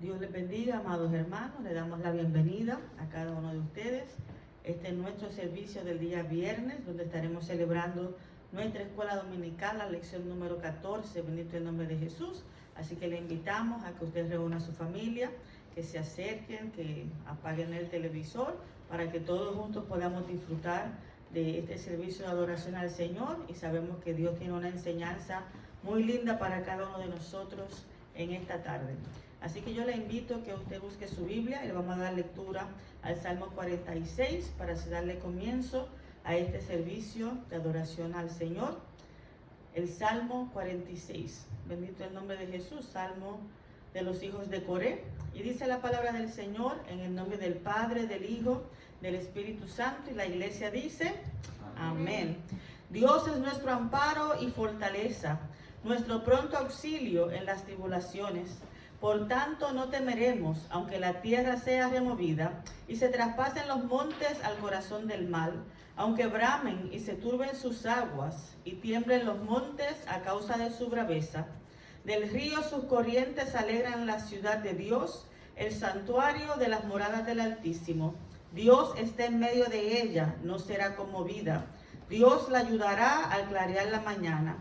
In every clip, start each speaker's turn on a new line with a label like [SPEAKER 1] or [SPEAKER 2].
[SPEAKER 1] Dios les bendiga, amados hermanos. Le damos la bienvenida a cada uno de ustedes. Este es nuestro servicio del día viernes, donde estaremos celebrando nuestra escuela dominical, la lección número 14, bendito el nombre de Jesús. Así que le invitamos a que usted reúna a su familia, que se acerquen, que apaguen el televisor, para que todos juntos podamos disfrutar de este servicio de adoración al Señor. Y sabemos que Dios tiene una enseñanza muy linda para cada uno de nosotros en esta tarde. Así que yo le invito a que usted busque su Biblia y le vamos a dar lectura al Salmo 46 para así darle comienzo a este servicio de adoración al Señor. El Salmo 46, bendito el nombre de Jesús, Salmo de los hijos de Coré. Y dice la palabra del Señor en el nombre del Padre, del Hijo, del Espíritu Santo. Y la iglesia dice, amén. Dios es nuestro amparo y fortaleza, nuestro pronto auxilio en las tribulaciones. Por tanto no temeremos, aunque la tierra sea removida y se traspasen los montes al corazón del mar, aunque bramen y se turben sus aguas y tiemblen los montes a causa de su braveza. Del río sus corrientes alegran la ciudad de Dios, el santuario de las moradas del Altísimo. Dios está en medio de ella, no será conmovida. Dios la ayudará al clarear la mañana.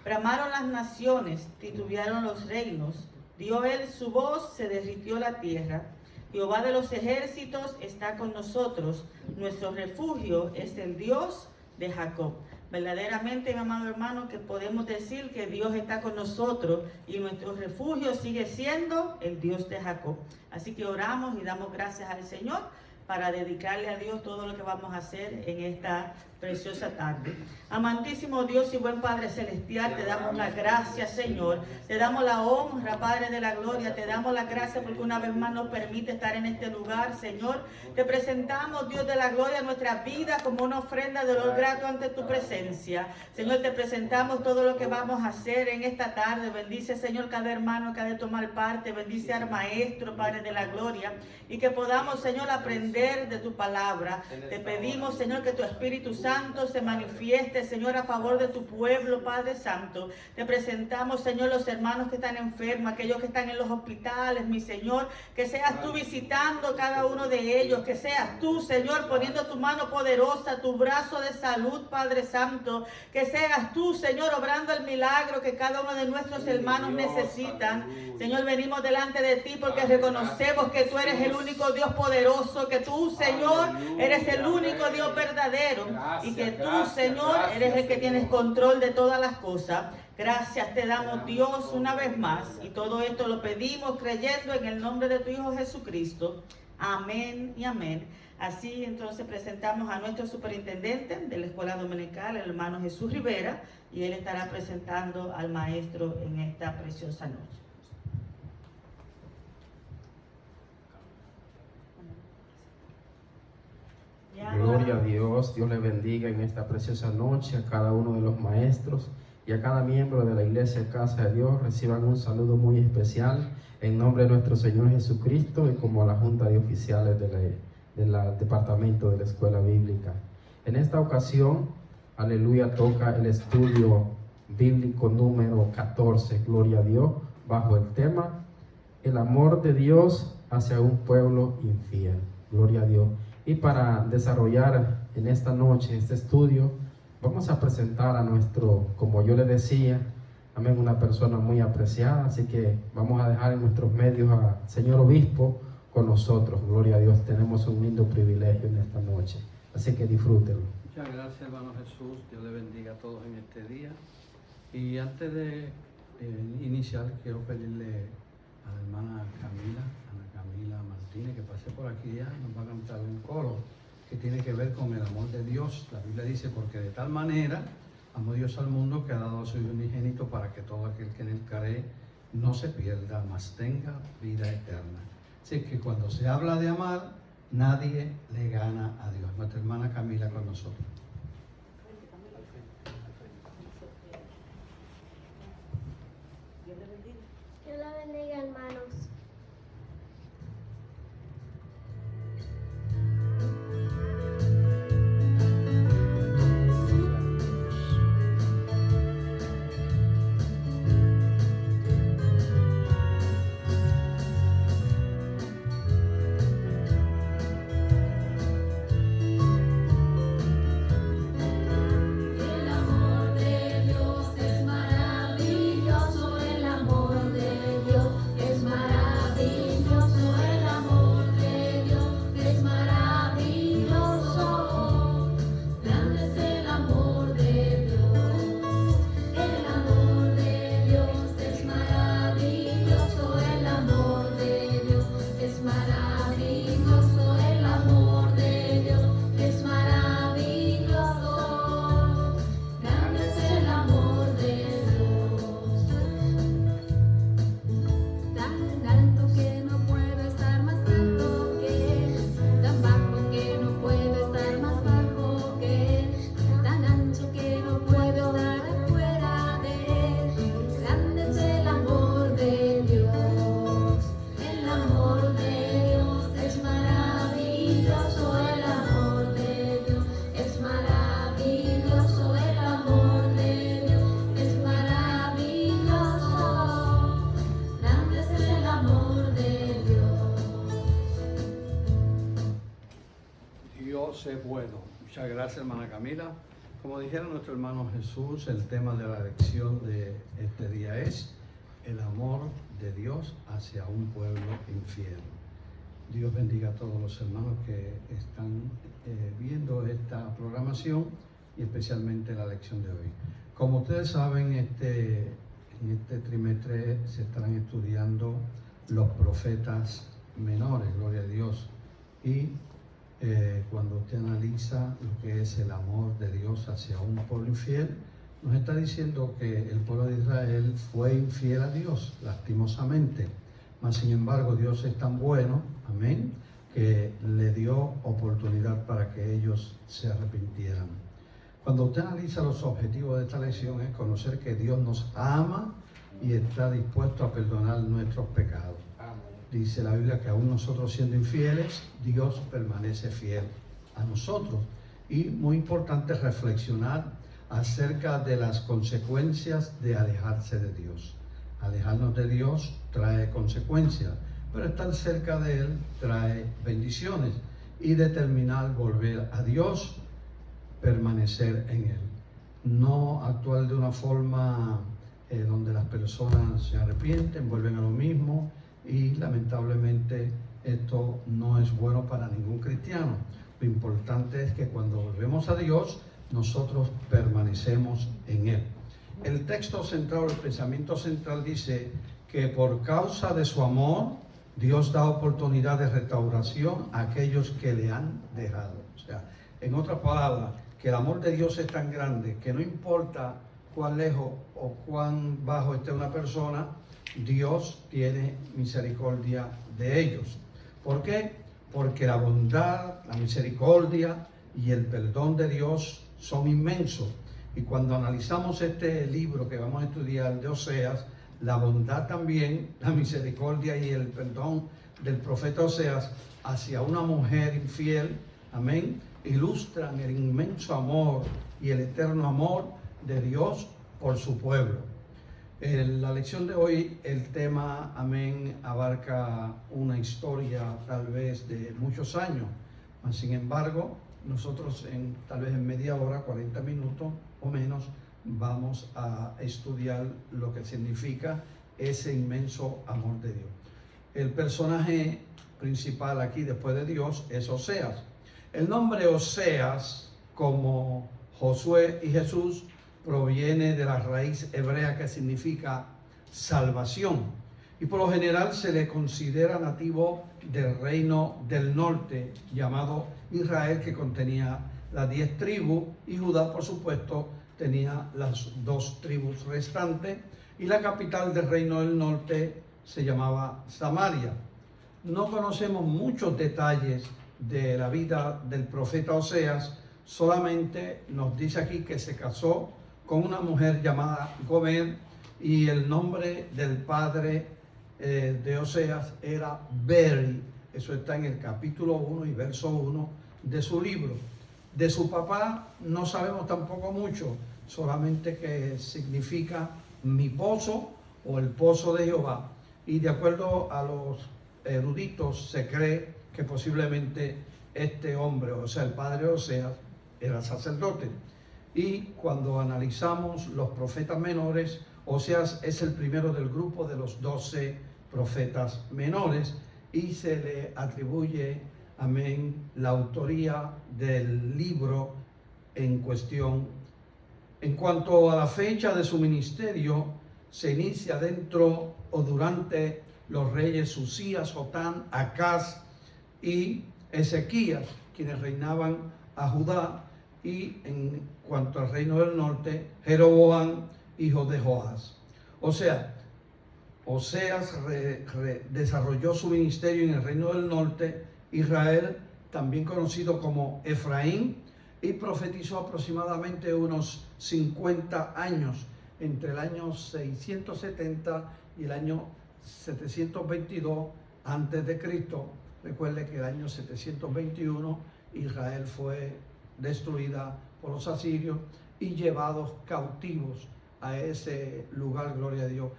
[SPEAKER 1] Bramaron las naciones, titubearon los reinos. Dio él su voz, se derritió la tierra. Jehová de los ejércitos está con nosotros. Nuestro refugio es el Dios de Jacob. Verdaderamente, mi amado hermano, que podemos decir que Dios está con nosotros y nuestro refugio sigue siendo el Dios de Jacob. Así que oramos y damos gracias al Señor para dedicarle a Dios todo lo que vamos a hacer en esta preciosa tarde. Amantísimo Dios y buen Padre Celestial, te damos las gracias, Señor. Te damos la honra, Padre de la gloria. Te damos las gracias porque una vez más nos permite estar en este lugar, Señor. Te presentamos, Dios de la gloria, nuestra vida como una ofrenda de olor grato ante tu presencia. Señor, te presentamos todo lo que vamos a hacer en esta tarde. Bendice, Señor, cada hermano que ha de tomar parte. Bendice al Maestro, Padre de la gloria. Y que podamos, Señor, aprender de tu palabra. Te pedimos, Señor, que tu Espíritu Santo se manifieste, Señor, a favor de tu pueblo, Padre Santo. Te presentamos, Señor, los hermanos que están enfermos, aquellos que están en los hospitales, mi Señor, que seas tú visitando cada uno de ellos, que seas tú, Señor, poniendo tu mano poderosa, tu brazo de salud, Padre Santo, que seas tú, Señor, obrando el milagro que cada uno de nuestros hermanos necesitan. Señor, venimos delante de ti porque reconocemos que tú eres el único Dios poderoso, que tú, Señor, eres el único Dios verdadero. Y que tú, Señor, eres el que tienes control de todas las cosas. Gracias te damos, Dios, una vez más. Y todo esto lo pedimos creyendo en el nombre de tu Hijo Jesucristo. Amén y amén. Así entonces presentamos a nuestro superintendente de la Escuela Dominical, el hermano Jesús Rivera, y él estará presentando al maestro en esta preciosa noche.
[SPEAKER 2] Gloria a Dios, Dios le bendiga en esta preciosa noche a cada uno de los maestros y a cada miembro de la Iglesia Casa de Dios. Reciban un saludo muy especial en nombre de nuestro Señor Jesucristo y como a la Junta de Oficiales del Departamento de la Escuela Bíblica. En esta ocasión, aleluya, toca el estudio bíblico número 14, gloria a Dios, bajo el tema el amor de Dios hacia un pueblo infiel, gloria a Dios. Y para desarrollar en esta noche este estudio, vamos a presentar a nuestro, como yo le decía, amén, una persona muy apreciada. Así que vamos a dejar en nuestros medios al señor obispo con nosotros. Gloria a Dios, tenemos un lindo privilegio en esta noche. Así que disfrútenlo.
[SPEAKER 3] Muchas gracias, hermano Jesús. Dios le bendiga a todos en este día. Y antes de iniciar, quiero pedirle a la hermana Camila Martínez, que pase por aquí ya, nos va a cantar un coro que tiene que ver con el amor de Dios. La Biblia dice, porque de tal manera amó Dios al mundo que ha dado a su Hijo unigénito para que todo aquel que en él cree no se pierda, mas tenga vida eterna. Así que cuando se habla de amar, nadie le gana a Dios. Nuestra hermana Camila con nosotros.
[SPEAKER 4] Dios la bendiga, hermanos.
[SPEAKER 3] es bueno. Muchas gracias, hermana Camila. Como dijera nuestro hermano Jesús, el tema de la lección de este día es el amor de Dios hacia un pueblo infiel. Dios bendiga a todos los hermanos que están viendo esta programación y especialmente la lección de hoy. Como ustedes saben, en este trimestre se estarán estudiando los profetas menores, gloria a Dios. Y cuando usted analiza lo que es el amor de Dios hacia un pueblo infiel, nos está diciendo que el pueblo de Israel fue infiel a Dios, lastimosamente. Mas sin embargo, Dios es tan bueno, amén, que le dio oportunidad para que ellos se arrepintieran. Cuando usted analiza los objetivos de esta lección es conocer que Dios nos ama y está dispuesto a perdonar nuestros pecados. Dice la Biblia que aún nosotros siendo infieles, Dios permanece fiel a nosotros. Y muy importante reflexionar acerca de las consecuencias de alejarse de Dios. Alejarnos de Dios trae consecuencias, pero estar cerca de Él trae bendiciones. Y determinar volver a Dios, permanecer en Él. No actuar de una forma donde las personas se arrepienten, vuelven a lo mismo, y lamentablemente esto no es bueno para ningún cristiano. Lo importante es que cuando volvemos a Dios, nosotros permanecemos en Él. El texto central, el pensamiento central dice que por causa de su amor, Dios da oportunidad de restauración a aquellos que le han dejado. O sea, en otras palabras, que el amor de Dios es tan grande que no importa cuán lejos o cuán bajo esté una persona, Dios tiene misericordia de ellos. ¿Por qué? Porque la bondad, la misericordia y el perdón de Dios son inmensos. Y cuando analizamos este libro que vamos a estudiar de Oseas, la bondad también, la misericordia y el perdón del profeta Oseas hacia una mujer infiel, amén, ilustran el inmenso amor y el eterno amor de Dios por su pueblo. En la lección de hoy, el tema, amén, abarca una historia tal vez de muchos años. Sin embargo, nosotros tal vez en media hora, 40 minutos o menos, vamos a estudiar lo que significa ese inmenso amor de Dios. El personaje principal aquí después de Dios es Oseas. El nombre Oseas, como Josué y Jesús, proviene de la raíz hebrea que significa salvación, y por lo general se le considera nativo del reino del norte llamado Israel, que contenía las 10 tribus, y Judá, por supuesto, tenía las 2 tribus restantes, y la capital del reino del norte se llamaba Samaria. No conocemos muchos detalles de la vida del profeta Oseas, solamente nos dice aquí que se casó con una mujer llamada Gomer, y el nombre del padre de Oseas era Beri. Eso está en el capítulo 1 y verso 1 de su libro. De su papá no sabemos tampoco mucho, solamente que significa mi pozo o el pozo de Jehová. Y de acuerdo a los eruditos se cree que posiblemente este hombre, o sea el padre de Oseas, era sacerdote. Y cuando analizamos los profetas menores, Oseas es el primero del grupo de los 12 profetas menores, y se le atribuye, amén, la autoría del libro en cuestión. En cuanto a la fecha de su ministerio, se inicia dentro o durante los reyes Usías, Jotán, Acaz y Ezequías, quienes reinaban a Judá, y en cuanto al reino del norte, Jeroboam, hijo de Joás. O sea, Oseas desarrolló su ministerio en el reino del norte, Israel, también conocido como Efraín, y profetizó aproximadamente unos 50 años, entre el año 670 y el año 722 antes de Cristo. Recuerde que el año 721 Israel fue destruida por los asirios y llevados cautivos a ese lugar, gloria a Dios.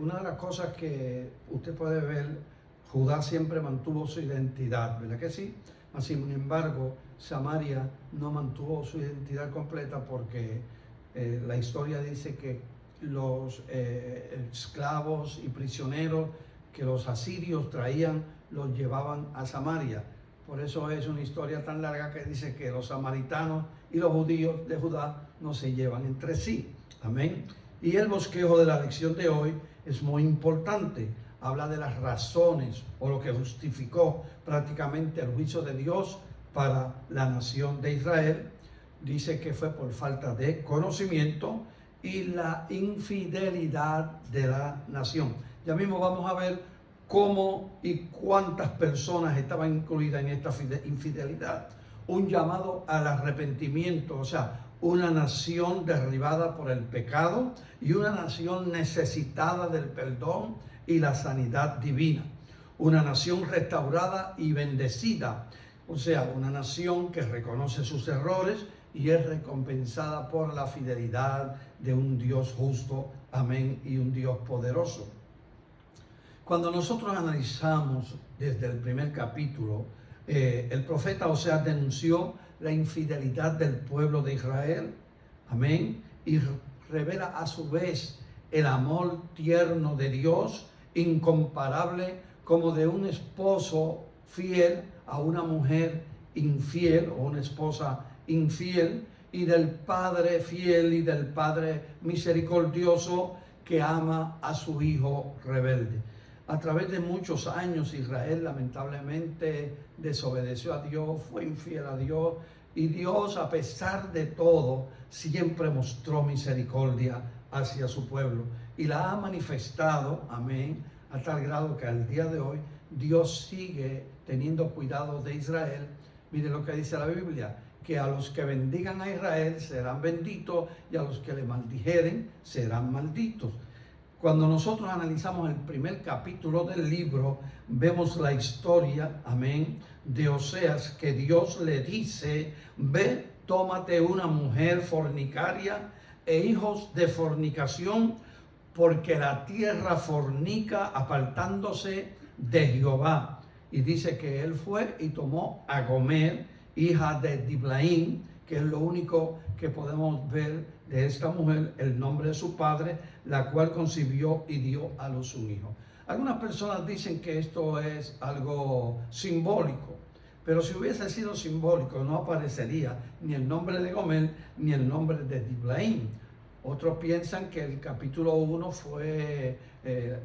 [SPEAKER 3] Una de las cosas que usted puede ver, Judá siempre mantuvo su identidad, ¿verdad que sí? mas sin embargo Samaria no mantuvo su identidad completa porque la historia dice que los esclavos y prisioneros que los asirios traían los llevaban a Samaria. Por eso es una historia tan larga que dice que los samaritanos y los judíos de Judá no se llevan entre sí. Amén. Y el bosquejo de la lección de hoy es muy importante. Habla de las razones o lo que justificó prácticamente el juicio de Dios para la nación de Israel. Dice que fue por falta de conocimiento y la infidelidad de la nación. Ya mismo vamos a ver cómo y cuántas personas estaban incluidas en esta infidelidad. Un llamado al arrepentimiento, o sea, una nación derribada por el pecado y una nación necesitada del perdón y la sanidad divina. Una nación restaurada y bendecida, o sea, una nación que reconoce sus errores y es recompensada por la fidelidad de un Dios justo, amén, y un Dios poderoso. Cuando nosotros analizamos desde el primer capítulo, el profeta Oseas denunció la infidelidad del pueblo de Israel, amén, y revela a su vez el amor tierno de Dios, incomparable como de un esposo fiel a una mujer infiel o una esposa infiel, y del Padre fiel y del Padre misericordioso que ama a su hijo rebelde. A través de muchos años Israel lamentablemente desobedeció a Dios, fue infiel a Dios, y Dios, a pesar de todo, siempre mostró misericordia hacia su pueblo y la ha manifestado, amén, a tal grado que al día de hoy Dios sigue teniendo cuidado de Israel. Mire lo que dice la Biblia, que a los que bendigan a Israel serán benditos y a los que le maldijeren serán malditos. Cuando nosotros analizamos el primer capítulo del libro, vemos la historia, amén, de Oseas, que Dios le dice: ve, tómate una mujer fornicaria e hijos de fornicación, porque la tierra fornica apartándose de Jehová. Y dice que él fue y tomó a Gomer, hija de Diblaim, que es lo único que podemos ver de esta mujer, el nombre de su padre, la cual concibió y dio a luz un hijo. Algunas personas dicen que esto es algo simbólico, pero si hubiese sido simbólico no aparecería ni el nombre de Gomer ni el nombre de Diblaim. Otros piensan que el capítulo 1 fue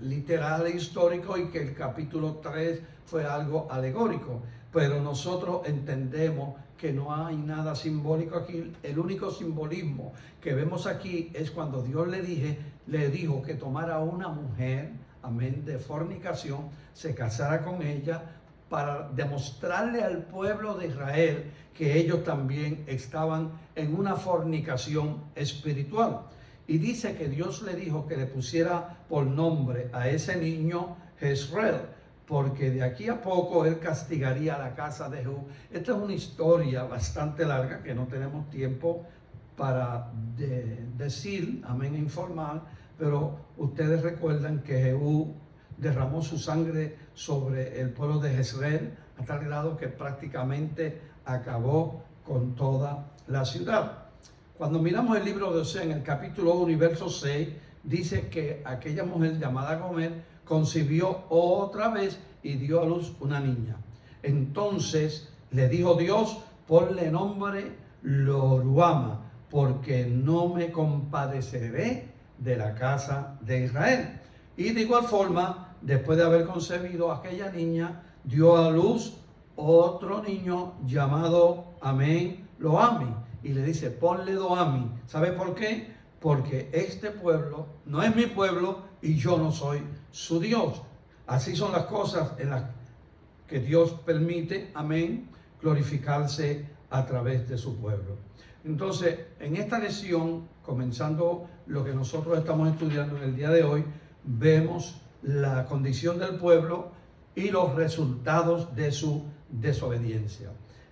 [SPEAKER 3] literal e histórico y que el capítulo 3 fue algo alegórico, pero nosotros entendemos que no hay nada simbólico aquí. El único simbolismo que vemos aquí es cuando Dios le dijo que tomara una mujer, amén, de fornicación, se casara con ella para demostrarle al pueblo de Israel que ellos también estaban en una fornicación espiritual. Y dice que Dios le dijo que le pusiera por nombre a ese niño Jezreel, porque de aquí a poco él castigaría a la casa de Jehú. Esta es una historia bastante larga que no tenemos tiempo para decir, amén, informar, pero ustedes recuerdan que Jehú derramó su sangre sobre el pueblo de Jezreel a tal grado que prácticamente acabó con toda la ciudad. Cuando miramos el libro de Oseas en el capítulo 1 y verso 6, dice que aquella mujer llamada Gomer concibió otra vez y dio a luz una niña. Entonces le dijo Dios: ponle nombre Loruama, porque no me compadeceré de la casa de Israel. Y de igual forma, después de haber concebido a aquella niña, dio a luz otro niño llamado, amén, Loami. Y le dice: ponle Loami. ¿Sabe por qué? Porque este pueblo no es mi pueblo y yo no soy su Dios. Así son las cosas en las que Dios permite, amén, glorificarse a través de su pueblo. Entonces, en esta lección, comenzando lo que nosotros estamos estudiando en el día de hoy, vemos la condición del pueblo y los resultados de su desobediencia.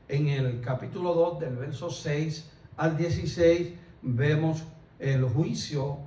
[SPEAKER 3] En el capítulo 2, del verso 6 al 16, vemos el juicio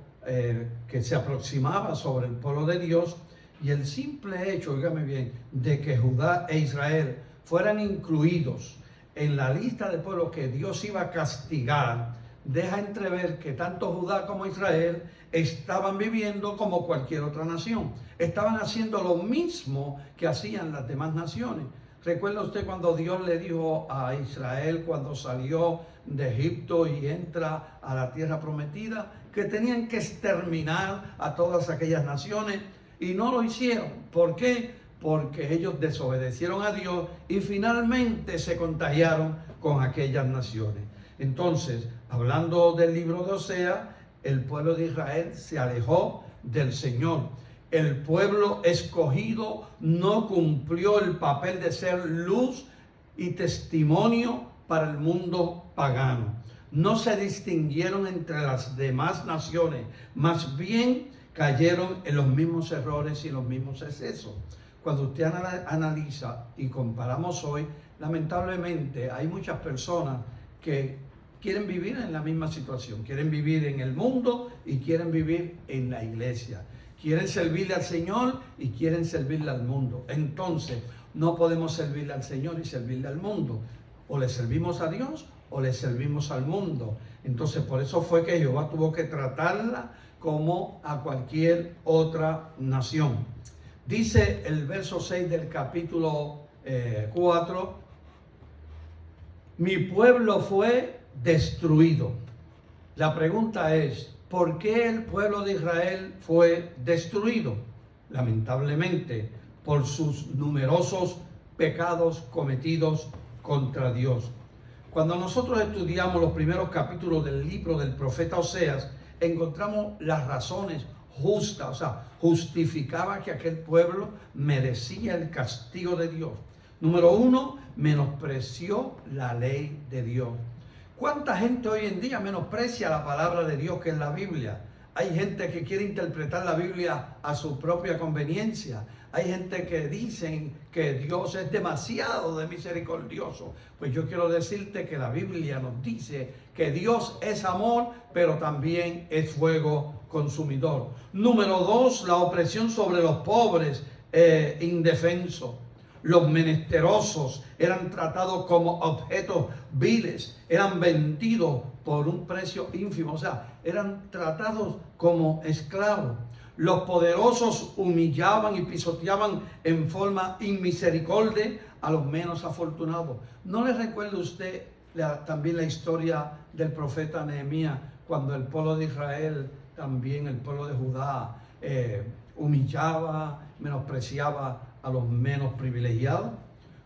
[SPEAKER 3] que se aproximaba sobre el pueblo de Dios, y el simple hecho, óigame bien, de que Judá e Israel fueran incluidos en la lista de pueblos que Dios iba a castigar, deja entrever que tanto Judá como Israel estaban viviendo como cualquier otra nación. Estaban haciendo lo mismo que hacían las demás naciones. ¿Recuerda usted cuando Dios le dijo a Israel cuando salió de Egipto y entra a la tierra prometida que tenían que exterminar a todas aquellas naciones? Y no lo hicieron. ¿Por qué? Porque ellos desobedecieron a Dios y finalmente se contagiaron con aquellas naciones. Entonces, hablando del libro de Oseas, el pueblo de Israel se alejó del Señor. El pueblo escogido no cumplió el papel de ser luz y testimonio para el mundo pagano. No se distinguieron entre las demás naciones, más bien cayeron en los mismos errores y los mismos excesos. Cuando usted analiza y comparamos hoy, lamentablemente hay muchas personas que quieren vivir en la misma situación, quieren vivir en el mundo y quieren vivir en la iglesia. Quieren servirle al Señor y quieren servirle al mundo. Entonces, no podemos servirle al Señor y servirle al mundo. O le servimos a Dios o le servimos al mundo. Entonces, por eso fue que Jehová tuvo que tratarla como a cualquier otra nación. Dice el verso 6 del capítulo 4, mi pueblo fue destruido. La pregunta es, ¿por qué el pueblo de Israel fue destruido? Lamentablemente, por sus numerosos pecados cometidos contra Dios. Cuando nosotros estudiamos los primeros capítulos del libro del profeta Oseas, encontramos las razones justas, o sea, justificaba que aquel pueblo merecía el castigo de Dios. Número 1, menospreció la ley de Dios. ¿Cuánta gente hoy en día menosprecia la palabra de Dios que es la Biblia? Hay gente que quiere interpretar la Biblia a su propia conveniencia. Hay gente que dicen que Dios es demasiado misericordioso. Pues yo quiero decirte que la Biblia nos dice que Dios es amor, pero también es fuego consumidor. Número 2, la opresión sobre los pobres indefensos. Los menesterosos eran tratados como objetos viles, eran vendidos por un precio ínfimo, o sea, eran tratados como esclavos. Los poderosos humillaban y pisoteaban en forma inmisericordia a los menos afortunados. ¿No le recuerda usted también la historia del profeta Nehemías, cuando el pueblo de Israel, también el pueblo de Judá, humillaba, menospreciaba a los menos privilegiados?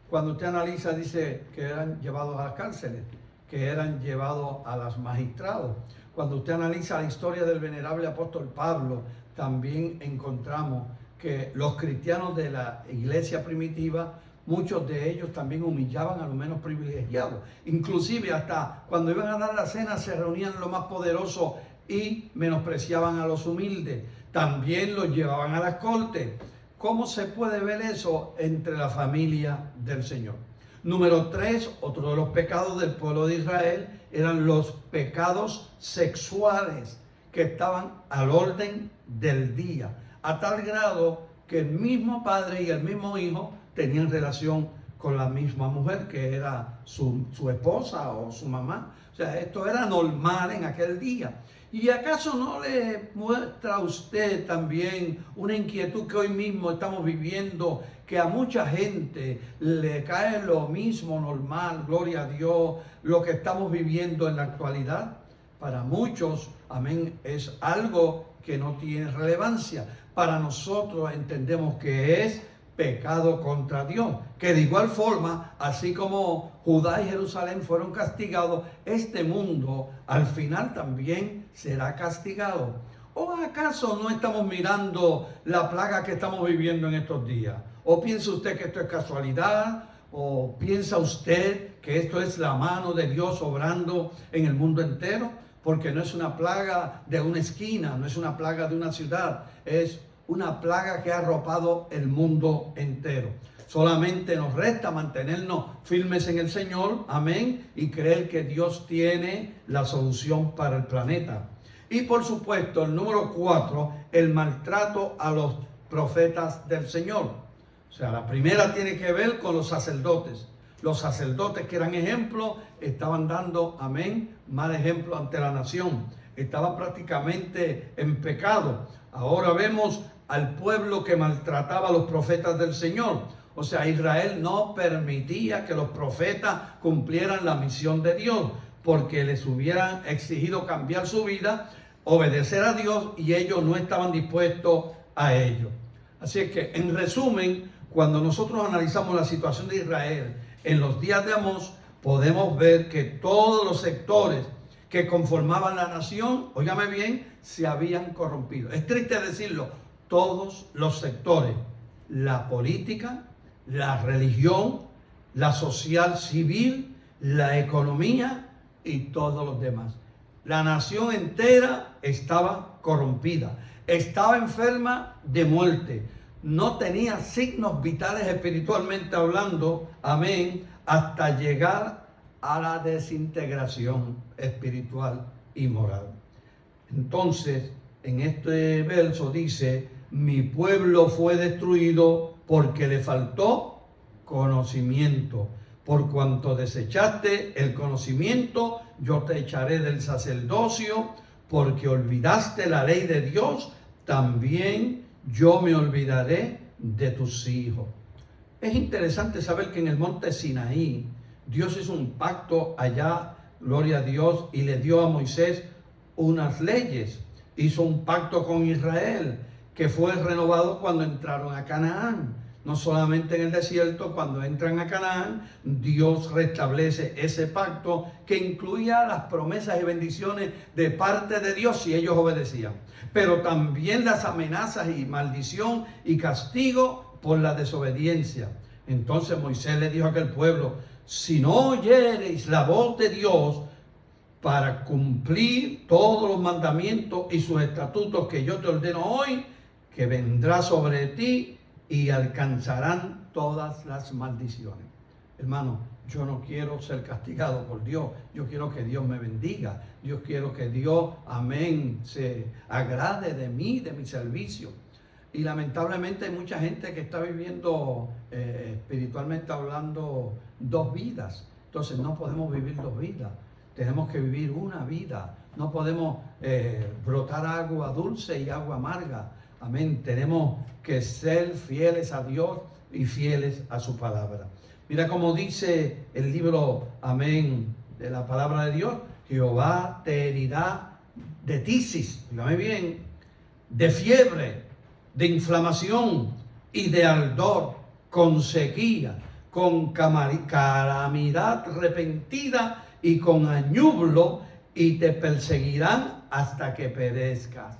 [SPEAKER 3] Cuando usted analiza, dice que eran llevados a las cárceles, que eran llevados a los magistrados. Cuando usted analiza la historia del venerable apóstol Pablo, también encontramos que los cristianos de la iglesia primitiva, muchos de ellos también humillaban a los menos privilegiados. Inclusive hasta cuando iban a dar la cena se reunían los más poderosos y menospreciaban a los humildes. También los llevaban a las cortes. ¿Cómo se puede ver eso entre la familia del Señor? Número 3, otro de los pecados del pueblo de Israel eran los pecados sexuales que estaban al orden del día, a tal grado que el mismo padre y el mismo hijo tenían relación con la misma mujer que era su esposa o su mamá. O sea, esto era normal en aquel día. ¿Y acaso no le muestra a usted también una inquietud que hoy mismo estamos viviendo, que a mucha gente le cae lo mismo normal, gloria a Dios, lo que estamos viviendo en la actualidad? Para muchos, amén, es algo que no tiene relevancia. Para nosotros entendemos que es pecado contra Dios, que de igual forma, así como Judá y Jerusalén fueron castigados, este mundo al final también será castigado. ¿O acaso no estamos mirando la plaga que estamos viviendo en estos días? ¿O piensa usted que esto es casualidad? ¿O piensa usted que esto es la mano de Dios obrando en el mundo entero? Porque no es una plaga de una esquina, no es una plaga de una ciudad, es una plaga que ha arropado el mundo entero. Solamente nos resta mantenernos firmes en el Señor, amén, y creer que Dios tiene la solución para el planeta. Y por supuesto, el número 4, el maltrato a los profetas del Señor. O sea, la primera tiene que ver con los sacerdotes. Los sacerdotes que eran ejemplos estaban dando, amén, mal ejemplo ante la nación. Estaban prácticamente en pecado. Ahora vemos al pueblo que maltrataba a los profetas del Señor. O sea, Israel no permitía que los profetas cumplieran la misión de Dios, porque les hubieran exigido cambiar su vida, obedecer a Dios, y ellos no estaban dispuestos a ello. Así es que, en resumen, cuando nosotros analizamos la situación de Israel en los días de Amós, podemos ver que todos los sectores que conformaban la nación, óigame bien, se habían corrompido. Es triste decirlo, todos los sectores, la política, la religión, la social civil, la economía y todos los demás. La nación entera estaba corrompida, estaba enferma de muerte, no tenía signos vitales espiritualmente hablando, amén, hasta llegar a la desintegración espiritual y moral. Entonces, en este verso dice, mi pueblo fue destruido porque le faltó conocimiento. Por cuanto desechaste el conocimiento, yo te echaré del sacerdocio, porque olvidaste la ley de Dios, también yo me olvidaré de tus hijos. Es interesante saber que en el monte Sinaí, Dios hizo un pacto allá, gloria a Dios, y le dio a Moisés unas leyes. Hizo un pacto con Israel, que fue renovado cuando entraron a Canaán. No solamente en el desierto, cuando entran a Canaán, Dios restablece ese pacto que incluía las promesas y bendiciones de parte de Dios si ellos obedecían. Pero también las amenazas y maldición y castigo por la desobediencia. Entonces Moisés le dijo a aquel pueblo, si no oyereis la voz de Dios para cumplir todos los mandamientos y sus estatutos que yo te ordeno hoy, que vendrá sobre ti y alcanzarán todas las maldiciones. Hermano, yo no quiero ser castigado por Dios. Yo quiero que Dios me bendiga. Yo quiero que Dios, amén, se agrade de mí, de mi servicio. Y lamentablemente hay mucha gente que está viviendo, espiritualmente hablando, dos vidas. Entonces no podemos vivir dos vidas. Tenemos que vivir una vida. No podemos brotar agua dulce y agua amarga. Amén. Tenemos que ser fieles a Dios y fieles a su palabra. Mira cómo dice el libro, amén, de la palabra de Dios. Jehová te herirá de tisis, dígame bien, de fiebre, de inflamación y de ardor, con sequía, con calamidad repentina y con añublo, y te perseguirán hasta que perezcas.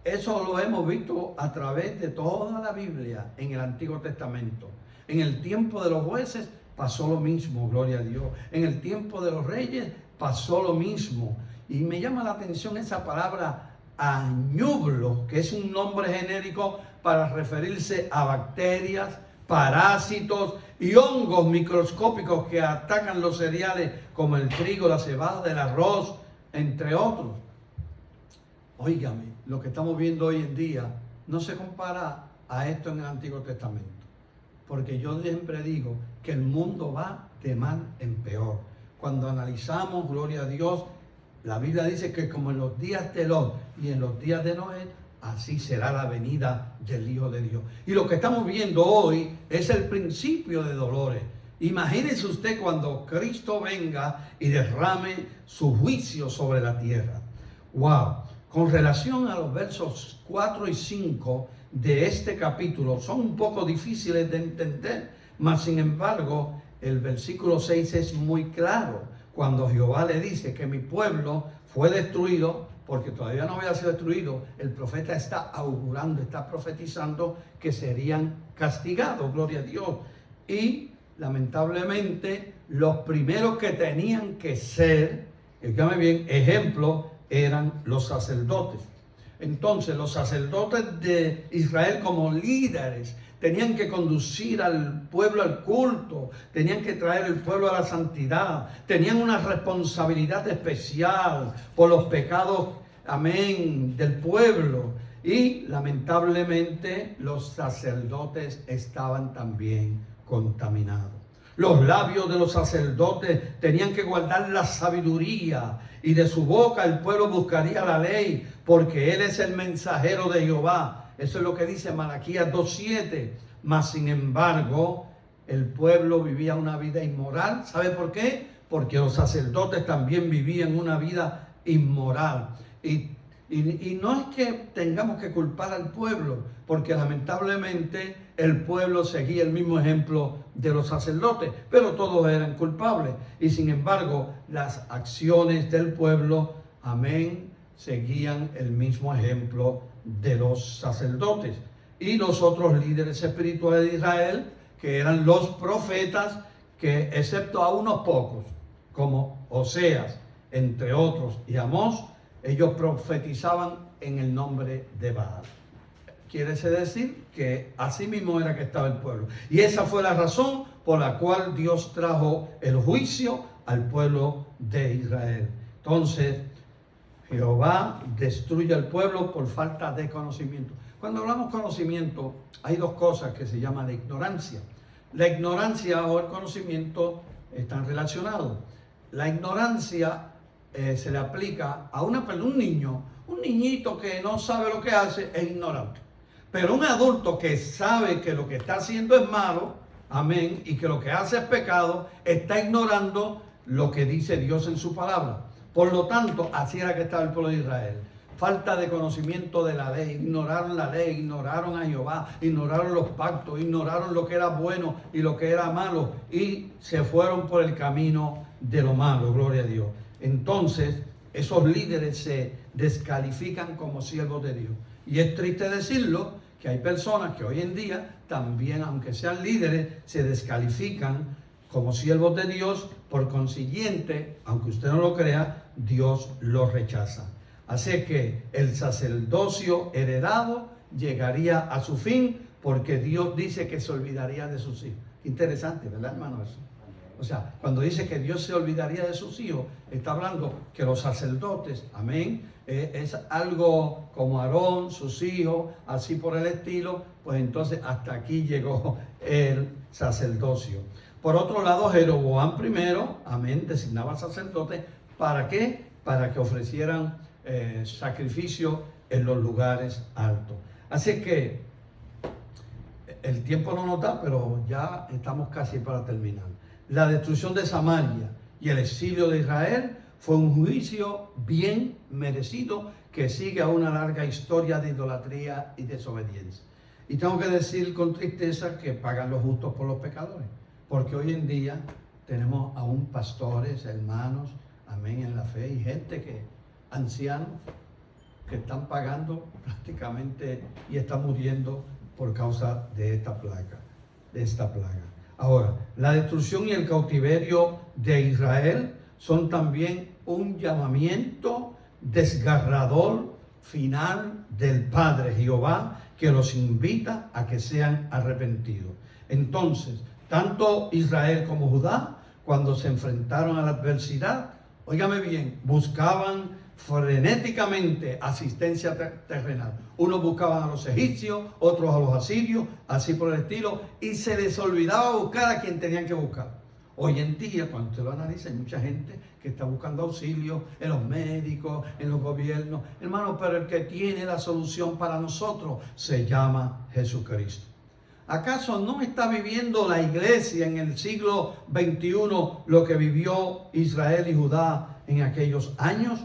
[SPEAKER 3] Eso lo hemos visto a través de toda la Biblia en el Antiguo Testamento. En el tiempo de los jueces pasó lo mismo, gloria a Dios. En el tiempo de los reyes pasó lo mismo. Y me llama la atención esa palabra añublo, que es un nombre genérico para referirse a bacterias, parásitos y hongos microscópicos que atacan los cereales como el trigo, la cebada, el arroz, entre otros. Óigame, lo que estamos viendo hoy en día no se compara a esto en el Antiguo Testamento. Porque yo siempre digo que el mundo va de mal en peor. Cuando analizamos, gloria a Dios, la Biblia dice que como en los días de Lot y en los días de Noé, así será la venida del Hijo de Dios. Y lo que estamos viendo hoy es el principio de dolores. Imagínese usted cuando Cristo venga y derrame su juicio sobre la tierra. ¡Wow! Con relación a los versos 4 y 5 de este capítulo, son un poco difíciles de entender, mas sin embargo, el versículo 6 es muy claro, cuando Jehová le dice que mi pueblo fue destruido, porque todavía no había sido destruido, el profeta está augurando, está profetizando que serían castigados, gloria a Dios. Y lamentablemente, los primeros que tenían que ser, escúchame bien, ejemplo, eran los sacerdotes. Entonces los sacerdotes de Israel como líderes tenían que conducir al pueblo al culto, tenían que traer el pueblo a la santidad, tenían una responsabilidad especial por los pecados, amén, del pueblo. Y lamentablemente los sacerdotes estaban también contaminados. Los labios de los sacerdotes tenían que guardar la sabiduría, y de su boca el pueblo buscaría la ley, porque él es el mensajero de Jehová. Eso es lo que dice Malaquías 2:7. Mas sin embargo, el pueblo vivía una vida inmoral. ¿Sabe por qué? Porque los sacerdotes también vivían una vida inmoral. Y no es que tengamos que culpar al pueblo, porque lamentablemente el pueblo seguía el mismo ejemplo de los sacerdotes, pero todos eran culpables. Y sin embargo, las acciones del pueblo, amén, seguían el mismo ejemplo de los sacerdotes. Y los otros líderes espirituales de Israel, que eran los profetas, que excepto a unos pocos, como Oseas, entre otros, y Amós, ellos profetizaban en el nombre de Baal. Quiere decir que así mismo era que estaba el pueblo. Y esa fue la razón por la cual Dios trajo el juicio al pueblo de Israel. Entonces, Jehová destruye al pueblo por falta de conocimiento. Cuando hablamos conocimiento, hay dos cosas que se llaman la ignorancia. La ignorancia o el conocimiento están relacionados. La ignorancia se le aplica a un niño, un niñito que no sabe lo que hace, es ignorante. Pero un adulto que sabe que lo que está haciendo es malo, amén, y que lo que hace es pecado, está ignorando lo que dice Dios en su palabra. Por lo tanto, así era que estaba el pueblo de Israel. Falta de conocimiento de la ley, ignoraron la ley, ignoraron a Jehová, ignoraron los pactos, ignoraron lo que era bueno y lo que era malo, y se fueron por el camino de lo malo, gloria a Dios. Entonces, esos líderes se descalifican como siervos de Dios. Y es triste decirlo, que hay personas que hoy en día también, aunque sean líderes, se descalifican como siervos de Dios. Por consiguiente, aunque usted no lo crea, Dios los rechaza. Así que el sacerdocio heredado llegaría a su fin, porque Dios dice que se olvidaría de sus hijos. Interesante, ¿verdad, hermano? Eso. O sea, cuando dice que Dios se olvidaría de sus hijos, está hablando que los sacerdotes, amén, es algo como Aarón, sus hijos, así por el estilo. Pues entonces hasta aquí llegó el sacerdocio. Por otro lado, Jeroboam primero, amén, designaba sacerdotes. ¿Para qué? Para que ofrecieran sacrificio en los lugares altos. Así que el tiempo no nos da, pero ya estamos casi para terminar. La destrucción de Samaria y el exilio de Israel fue un juicio bien merecido que sigue a una larga historia de idolatría y desobediencia. Y tengo que decir con tristeza que pagan los justos por los pecadores, porque hoy en día tenemos aún pastores, hermanos, amén, en la fe, y gente que, ancianos, que están pagando prácticamente y están muriendo por causa de esta plaga. Ahora, la destrucción y el cautiverio de Israel son también un llamamiento desgarrador final del Padre Jehová, que los invita a que sean arrepentidos. Entonces, tanto Israel como Judá, cuando se enfrentaron a la adversidad, óigame bien, buscaban frenéticamente asistencia terrenal. Unos buscaban a los egipcios, otros a los asirios, así por el estilo, y se les olvidaba buscar a quien tenían que buscar. Hoy en día, cuando usted lo analiza, hay mucha gente que está buscando auxilio en los médicos, en los gobiernos. Hermano, pero el que tiene la solución para nosotros se llama Jesucristo. ¿Acaso no está viviendo la iglesia en el siglo XXI lo que vivió Israel y Judá en aquellos años?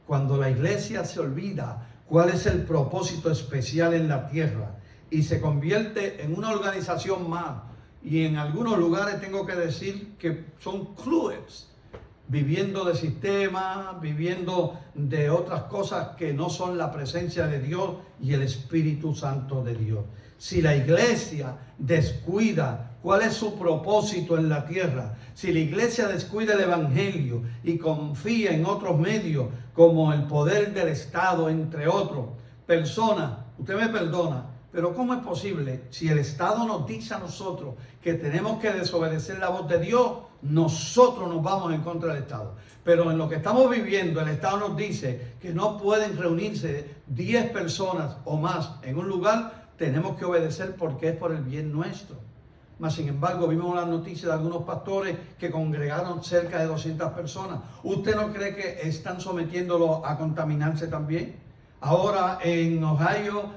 [SPEAKER 3] Cuando la iglesia se olvida cuál es el propósito especial en la tierra y se convierte en una organización más, y en algunos lugares tengo que decir que son clubes, viviendo de sistemas, viviendo de otras cosas que no son la presencia de Dios y el Espíritu Santo de Dios. Si la iglesia descuida cuál es su propósito en la tierra, si la iglesia descuida el evangelio y confía en otros medios como el poder del Estado, entre otros, personas, usted me perdona, Pero ¿cómo es posible si el Estado nos dice a nosotros que tenemos que desobedecer la voz de Dios? Nosotros nos vamos en contra del Estado. Pero en lo que estamos viviendo, el Estado nos dice que no pueden reunirse 10 personas o más en un lugar. Tenemos que obedecer porque es por el bien nuestro. Mas, sin embargo, vimos las noticias de algunos pastores que congregaron cerca de 200 personas. ¿Usted no cree que están sometiéndolo a contaminarse también? Ahora en Ohio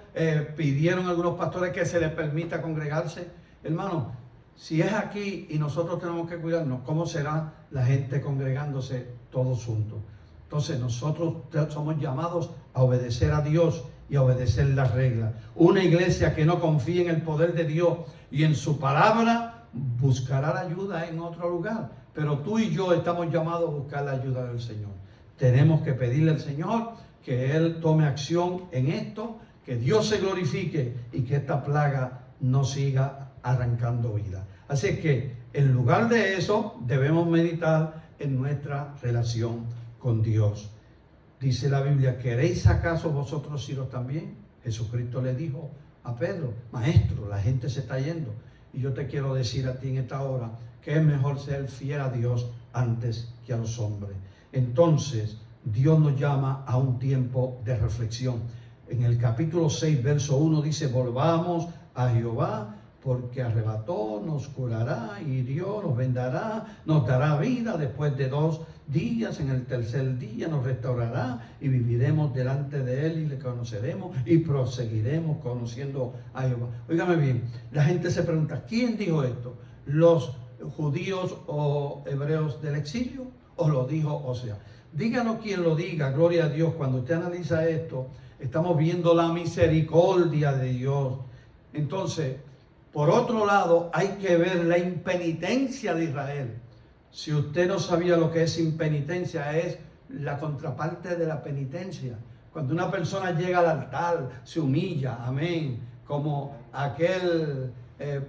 [SPEAKER 3] pidieron algunos pastores que se les permita congregarse. Hermano, si es aquí y nosotros tenemos que cuidarnos, ¿cómo será la gente congregándose todos juntos? Entonces nosotros somos llamados a obedecer a Dios y a obedecer las reglas. Una iglesia que no confía en el poder de Dios y en su palabra buscará la ayuda en otro lugar. Pero tú y yo estamos llamados a buscar la ayuda del Señor. Tenemos que pedirle al Señor que Él tome acción en esto, que Dios se glorifique y que esta plaga no siga arrancando vida. Así que en lugar de eso debemos meditar en nuestra relación con Dios. Dice la Biblia, ¿queréis acaso vosotros iros también? Jesucristo le dijo a Pedro, maestro, la gente se está yendo. Y yo te quiero decir a ti en esta hora que es mejor ser fiel a Dios antes que a los hombres. Entonces, Dios nos llama a un tiempo de reflexión. En el capítulo 6, verso 1 dice, volvamos a Jehová, porque arrebató, nos curará, hirió, nos vendará, nos dará vida después de 2 días, en el tercer día nos restaurará y viviremos delante de Él y le conoceremos y proseguiremos conociendo a Jehová. Óigame bien, la gente se pregunta, ¿quién dijo esto? ¿Los judíos o hebreos del exilio o lo dijo Oseas? Díganos quién lo diga, gloria a Dios. Cuando usted analiza esto, estamos viendo la misericordia de Dios. Entonces, por otro lado, hay que ver la impenitencia de Israel. Si usted no sabía lo que es impenitencia, es la contraparte de la penitencia. Cuando una persona llega al altar, se humilla, amén, como aquel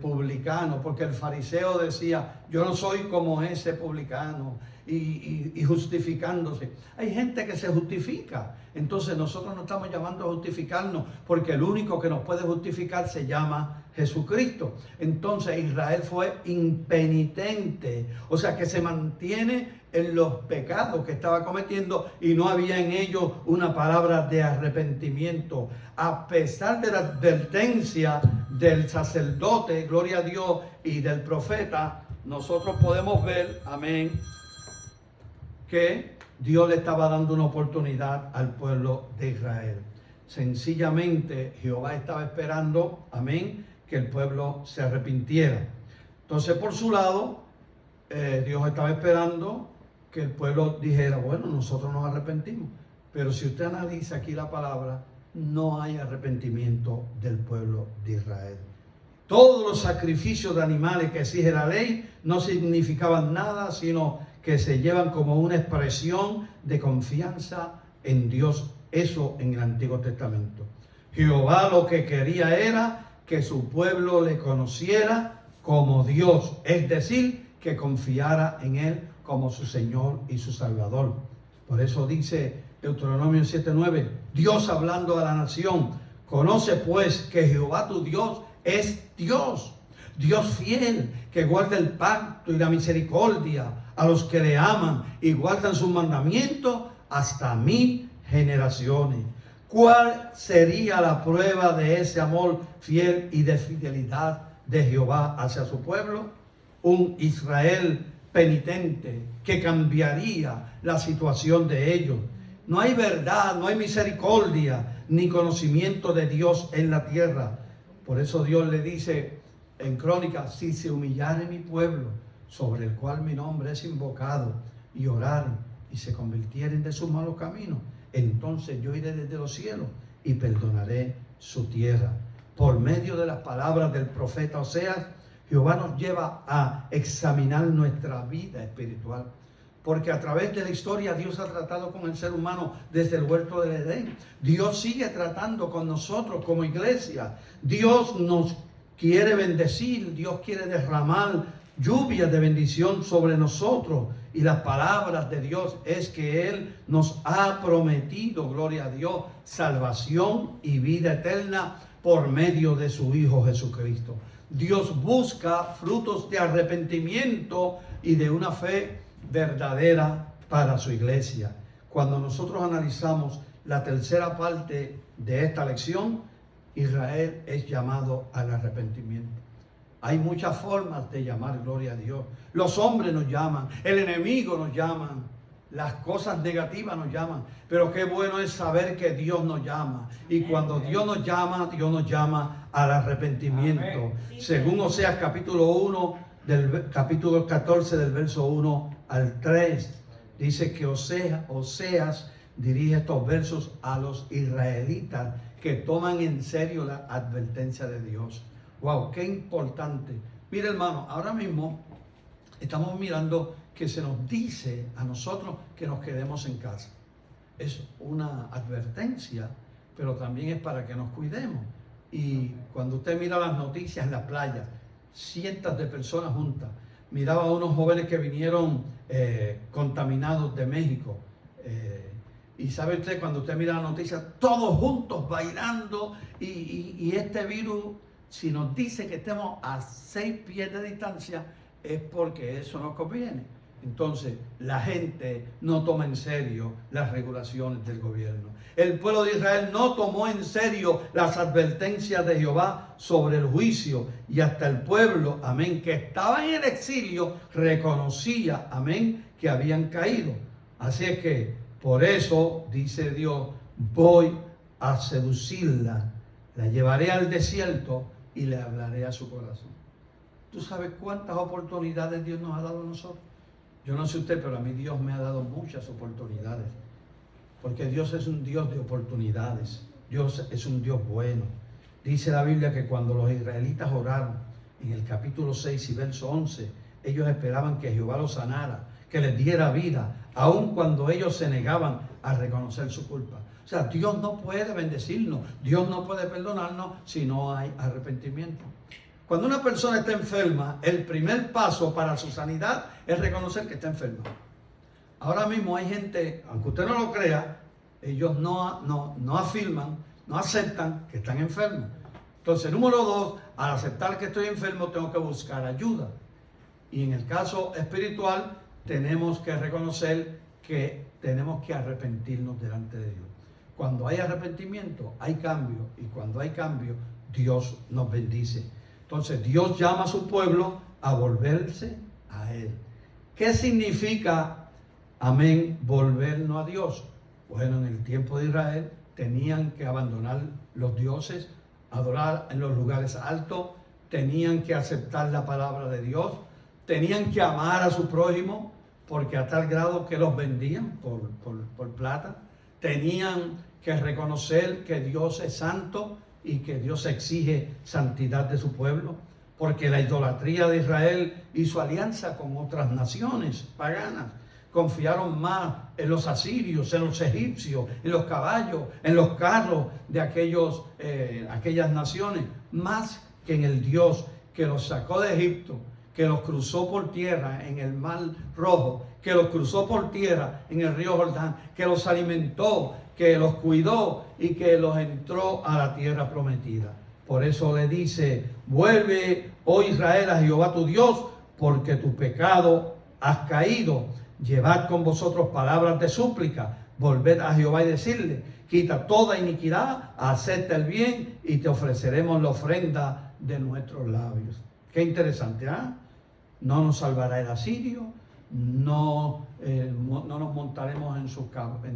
[SPEAKER 3] publicano, porque el fariseo decía, yo no soy como ese publicano, y justificándose. Hay gente que se justifica. Entonces nosotros no estamos llamando a justificarnos, porque el único que nos puede justificar se llama Jesucristo. Entonces Israel fue impenitente, o sea que se mantiene en los pecados que estaba cometiendo y no había en ellos una palabra de arrepentimiento. A pesar de la advertencia del sacerdote, gloria a Dios, y del profeta, nosotros podemos ver, amén, que Dios le estaba dando una oportunidad al pueblo de Israel. Sencillamente Jehová estaba esperando, amén, que el pueblo se arrepintiera. Entonces, por su lado, Dios estaba esperando que el pueblo dijera, bueno, nosotros nos arrepentimos. Pero si usted analiza aquí la palabra, no hay arrepentimiento del pueblo de Israel. Todos los sacrificios de animales que exige la ley no significaban nada, sino que se llevan como una expresión de confianza en Dios. Eso en el Antiguo Testamento. Jehová lo que quería era que su pueblo le conociera como Dios, es decir, que confiara en Él como su Señor y su Salvador. Por eso dice Deuteronomio 7:9, Dios hablando a la nación, conoce pues que Jehová tu Dios es Dios, Dios fiel, que guarda el pacto y la misericordia a los que le aman y guardan sus mandamientos hasta 1000 generaciones. ¿Cuál sería la prueba de ese amor fiel y de fidelidad de Jehová hacia su pueblo? Un Israel penitente que cambiaría la situación de ellos. No hay verdad, no hay misericordia ni conocimiento de Dios en la tierra. Por eso Dios le dice en Crónicas, si se humillare mi pueblo, sobre el cual mi nombre es invocado, y oraren y se convirtieren de sus malos caminos, entonces yo iré desde los cielos y perdonaré su tierra. Por medio de las palabras del profeta Oseas, Jehová nos lleva a examinar nuestra vida espiritual. Porque a través de la historia Dios ha tratado con el ser humano desde el huerto del Edén. Dios sigue tratando con nosotros como iglesia. Dios nos quiere bendecir, Dios quiere derramar lluvia de bendición sobre nosotros. Y las palabras de Dios es que Él nos ha prometido, gloria a Dios, salvación y vida eterna por medio de su Hijo Jesucristo. Dios busca frutos de arrepentimiento y de una fe verdadera para su iglesia. Cuando nosotros analizamos la tercera parte de esta lección, Israel es llamado al arrepentimiento. Hay muchas formas de llamar gloria a Dios. Los hombres nos llaman, el enemigo nos llama, las cosas negativas nos llaman, pero qué bueno es saber que Dios nos llama. Y cuando Dios nos llama al arrepentimiento. Según Oseas capítulo 1, del capítulo 14, del verso 1 al 3, dice que Oseas dirige estos versos a los israelitas que toman en serio la advertencia de Dios. Wow, qué importante. Mira, hermano, ahora mismo estamos mirando que se nos dice a nosotros que nos quedemos en casa. Es una advertencia, pero también es para que nos cuidemos. Y cuando usted mira las noticias en la playa, cientos de personas juntas. Miraba a unos jóvenes que vinieron contaminados de México. Y sabe usted, cuando usted mira las noticias, todos juntos bailando. Y este virus, si nos dice que estemos a 6 pies de distancia, es porque eso nos conviene. Entonces, la gente no toma en serio las regulaciones del gobierno. El pueblo de Israel no tomó en serio las advertencias de Jehová sobre el juicio. Y hasta el pueblo, amén, que estaba en el exilio, reconocía, amén, que habían caído. Así es que, por eso, dice Dios, voy a seducirla, la llevaré al desierto y le hablaré a su corazón. ¿Tú sabes cuántas oportunidades Dios nos ha dado a nosotros? Yo no sé usted, pero a mí Dios me ha dado muchas oportunidades. Porque Dios es un Dios de oportunidades. Dios es un Dios bueno. Dice la Biblia que cuando los israelitas oraron, en el capítulo 6 y verso 11, ellos esperaban que Jehová los sanara, que les diera vida, aun cuando ellos se negaban a reconocer su culpa. O sea, Dios no puede bendecirnos, Dios no puede perdonarnos si no hay arrepentimiento. Cuando una persona está enferma, el primer paso para su sanidad es reconocer que está enferma. Ahora mismo hay gente, aunque usted no lo crea, ellos no afirman, no aceptan que están enfermos. Entonces, número 2, al aceptar que estoy enfermo, tengo que buscar ayuda. Y en el caso espiritual, tenemos que reconocer que tenemos que arrepentirnos delante de Dios. Cuando hay arrepentimiento, hay cambio. Y cuando hay cambio, Dios nos bendice. Entonces, Dios llama a su pueblo a volverse a Él. ¿Qué significa, amén, volvernos a Dios? Bueno, en el tiempo de Israel tenían que abandonar los dioses, adorar en los lugares altos, tenían que aceptar la palabra de Dios, tenían que amar a su prójimo, porque a tal grado que los vendían por plata. Tenían que reconocer que Dios es santo y que Dios exige santidad de su pueblo, porque la idolatría de Israel hizo alianza con otras naciones paganas. Confiaron más en los asirios, en los egipcios, en los caballos, en los carros de aquellas naciones, más que en el Dios que los sacó de Egipto, que los cruzó por tierra en el Mar Rojo, que los cruzó por tierra en el río Jordán, que los alimentó, que los cuidó y que los entró a la tierra prometida. Por eso le dice, vuelve, oh Israel, a Jehová tu Dios, porque tu pecado has caído. Llevad con vosotros palabras de súplica, volved a Jehová y decirle, quita toda iniquidad, acepta el bien y te ofreceremos la ofrenda de nuestros labios. Qué interesante, ¿ah? No nos salvará el asirio, no nos montaremos en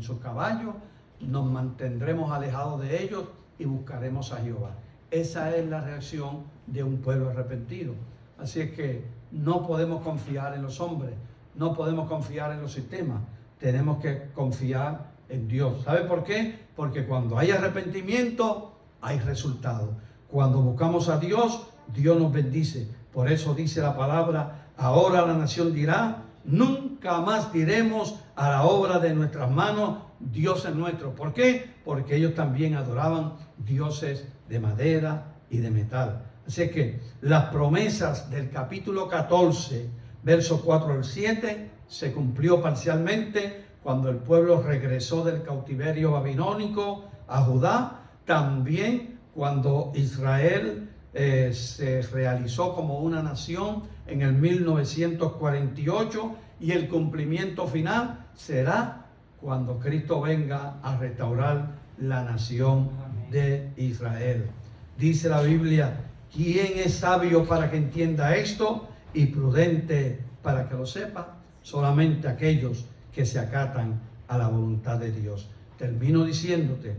[SPEAKER 3] sus caballos, nos mantendremos alejados de ellos y buscaremos a Jehová. Esa es la reacción de un pueblo arrepentido. Así es que no podemos confiar en los hombres, no podemos confiar en los sistemas, tenemos que confiar en Dios. ¿Sabe por qué? Porque cuando hay arrepentimiento, hay resultado. Cuando buscamos a Dios, Dios nos bendice. Por eso dice la palabra, ahora la nación dirá, nunca más diremos a la obra de nuestras manos, Dios es nuestro. ¿Por qué? Porque ellos también adoraban dioses de madera y de metal. Así que las promesas del capítulo 14, versos 4 al 7, se cumplió parcialmente cuando el pueblo regresó del cautiverio babilónico a Judá. También cuando Israel se realizó como una nación en el 1948, y el cumplimiento final será cuando Cristo venga a restaurar la nación de Israel. Dice la Biblia: ¿quién es sabio para que entienda esto y prudente para que lo sepa? Solamente aquellos que se acatan a la voluntad de Dios. Termino diciéndote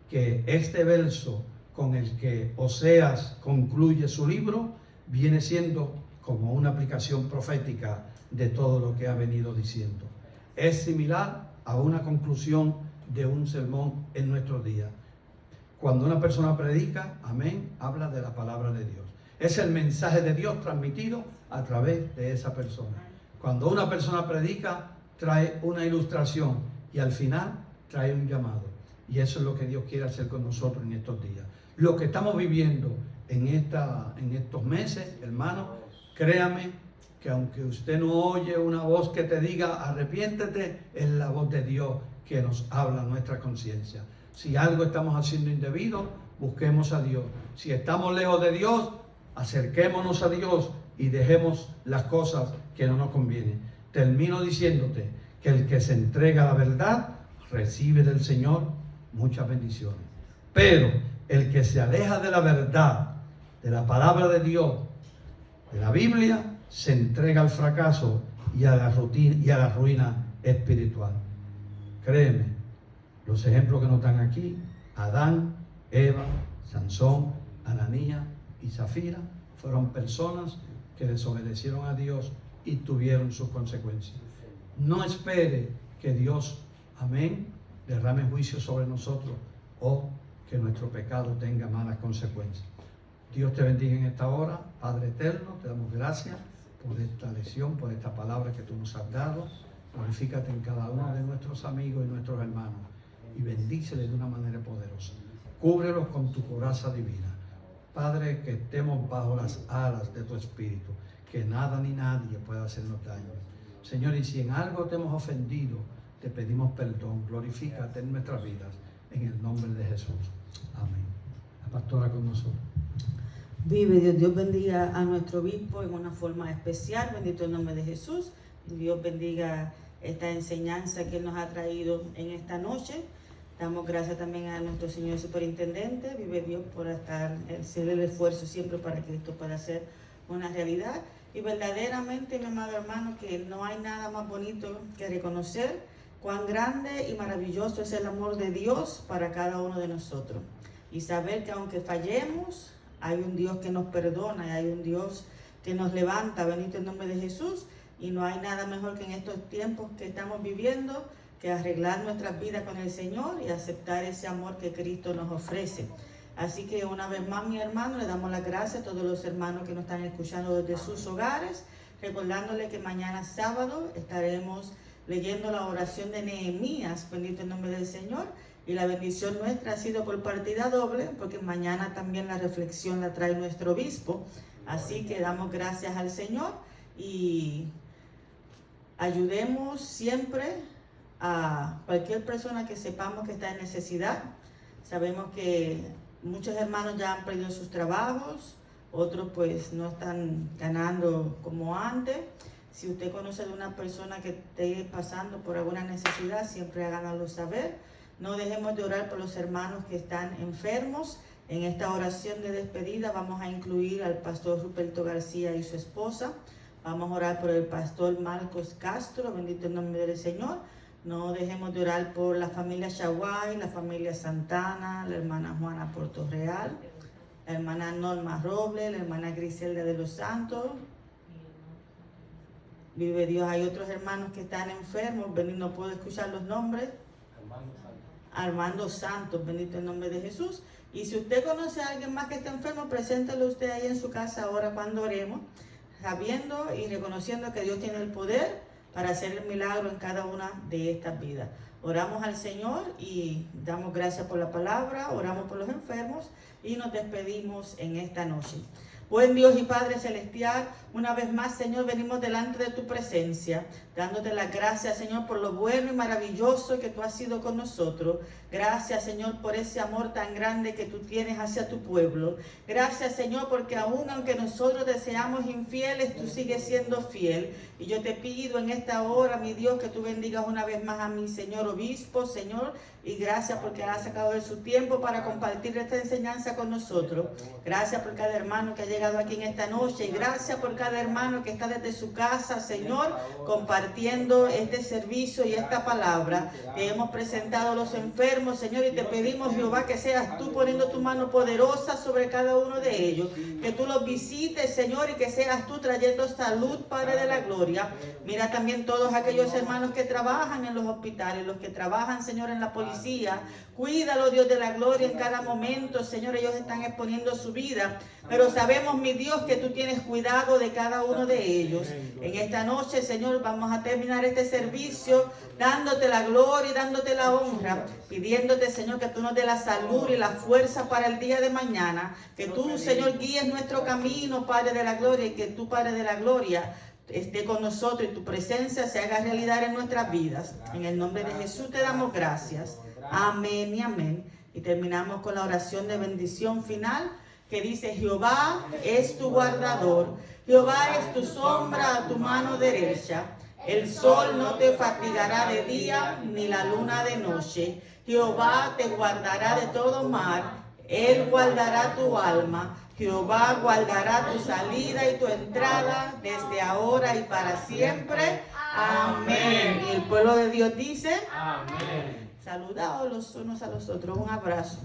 [SPEAKER 3] que este verso con el que Oseas concluye su libro viene siendo como una aplicación profética de todo lo que ha venido diciendo. Es similar a una conclusión de un sermón en nuestros días. Cuando una persona predica, amén, habla de la palabra de Dios. Es el mensaje de Dios transmitido a través de esa persona. Cuando una persona predica, trae una ilustración y al final trae un llamado. Y eso es lo que Dios quiere hacer con nosotros en estos días. Lo que estamos viviendo en estos meses, hermano, créame que aunque usted no oye una voz que te diga arrepiéntete, es la voz de Dios que nos habla nuestra conciencia. Si algo estamos haciendo indebido, busquemos a Dios. Si estamos lejos de Dios, acerquémonos a Dios y dejemos las cosas que no nos convienen. Termino diciéndote que el que se entrega a la verdad recibe del Señor muchas bendiciones. Pero el que se aleja de la verdad, de la palabra de Dios, de la Biblia, se entrega al fracaso y a la ruina espiritual. Créeme, los ejemplos que nos dan aquí: Adán, Eva, Sansón, Ananías y Zafira, fueron personas que desobedecieron a Dios y tuvieron sus consecuencias. No espere que Dios, amén, derrame juicio sobre nosotros o que nuestro pecado tenga malas consecuencias. Dios te bendiga en esta hora. Padre eterno, te damos gracias por esta lección, por esta palabra que tú nos has dado. Glorifícate en cada uno de nuestros amigos y nuestros hermanos y bendíceles de una manera poderosa. Cúbrelos con tu coraza divina. Padre, que estemos bajo las alas de tu Espíritu, que nada ni nadie pueda hacernos daño. Señor, y si en algo te hemos ofendido, te pedimos perdón. Glorifícate en nuestras vidas, en el nombre de Jesús. Amén. La pastora con nosotros.
[SPEAKER 1] Vive Dios. Dios bendiga a nuestro obispo en una forma especial. Bendito el nombre de Jesús. Dios bendiga esta enseñanza que Él nos ha traído en esta noche. Damos gracias también a nuestro señor superintendente. Vive Dios por hacer el esfuerzo siempre para que esto pueda ser una realidad. Y verdaderamente, mi amado hermano, que no hay nada más bonito que reconocer cuán grande y maravilloso es el amor de Dios para cada uno de nosotros. Y saber que aunque fallemos, hay un Dios que nos perdona y hay un Dios que nos levanta. Bendito el nombre de Jesús. Y no hay nada mejor que en estos tiempos que estamos viviendo que arreglar nuestras vidas con el Señor y aceptar ese amor que Cristo nos ofrece. Así que una vez más, mi hermano, le damos las gracias a todos los hermanos que nos están escuchando desde sus hogares, recordándole que mañana sábado estaremos leyendo la oración de Nehemías, bendito el nombre del Señor, y la bendición nuestra ha sido por partida doble, porque mañana también la reflexión la trae nuestro obispo. Así que damos gracias al Señor y ayudemos siempre a cualquier persona que sepamos que está en necesidad. Sabemos que muchos hermanos ya han perdido sus trabajos, otros pues no están ganando como antes. Si usted conoce de una persona que esté pasando por alguna necesidad, siempre háganlo saber. No dejemos de orar por los hermanos que están enfermos. En esta oración de despedida vamos a incluir al pastor Ruperto García y su esposa. Vamos a orar por el pastor Marcos Castro, bendito el nombre del Señor. No dejemos de orar por la familia Chaguay, la familia Santana, la hermana Juana Portorreal, la hermana Norma Robles, la hermana Griselda de los Santos. Vive Dios, hay otros hermanos que están enfermos, no puedo escuchar los nombres. Armando Santos, bendito el nombre de Jesús. Y si usted conoce a alguien más que está enfermo, preséntelo usted ahí en su casa ahora cuando oremos, sabiendo y reconociendo que Dios tiene el poder para hacer el milagro en cada una de estas vidas. Oramos al Señor y damos gracias por la palabra, oramos por los enfermos y nos despedimos en esta noche. Buen Dios y Padre Celestial, Una vez más, Señor, venimos delante de tu presencia, dándote las gracias, Señor, por lo bueno y maravilloso que tú has sido con nosotros. Gracias, Señor, por ese amor tan grande que tú tienes hacia tu pueblo. Gracias, Señor, porque aún aunque nosotros te seamos infieles, tú sigues siendo fiel. Y yo te pido en esta hora, mi Dios, que tú bendigas una vez más a mi Señor obispo, Señor, y gracias porque ha sacado de su tiempo para compartir esta enseñanza con nosotros. Gracias por cada hermano que ha llegado aquí en esta noche, y gracias por cada hermano que está desde su casa, Señor, compartiendo este servicio y esta palabra. Te hemos presentado a los enfermos, Señor, y te pedimos, Jehová, que seas tú poniendo tu mano poderosa sobre cada uno de ellos, que tú los visites, Señor, y que seas tú trayendo salud, Padre de la gloria. Mira también todos aquellos hermanos que trabajan en los hospitales, los que trabajan, Señor, en la policía. Cuídalo, Dios de la gloria, en cada momento, Señor. Ellos están exponiendo su vida, pero sabemos, mi Dios, que tú tienes cuidado de cada uno de ellos. En esta noche, Señor, vamos a terminar este servicio dándote la gloria y dándote la honra, pidiéndote, Señor, que tú nos dé la salud y la fuerza para el día de mañana, que tú, Señor, guíes nuestro camino, Padre de la gloria, y que tú, Padre de la gloria, esté con nosotros y tu presencia se haga realidad en nuestras vidas. En el nombre de Jesús te damos gracias. Amén y amén. Y terminamos con la oración de bendición final, que dice: Jehová es tu guardador, Jehová es tu sombra a tu mano derecha. El sol no te fatigará de día, ni la luna de noche. Jehová te guardará de todo mal, Él guardará tu alma. Jehová guardará tu salida y tu entrada desde ahora y para siempre. Amén. Y el pueblo de Dios dice: amén. Saludaos los unos a los otros. Un abrazo.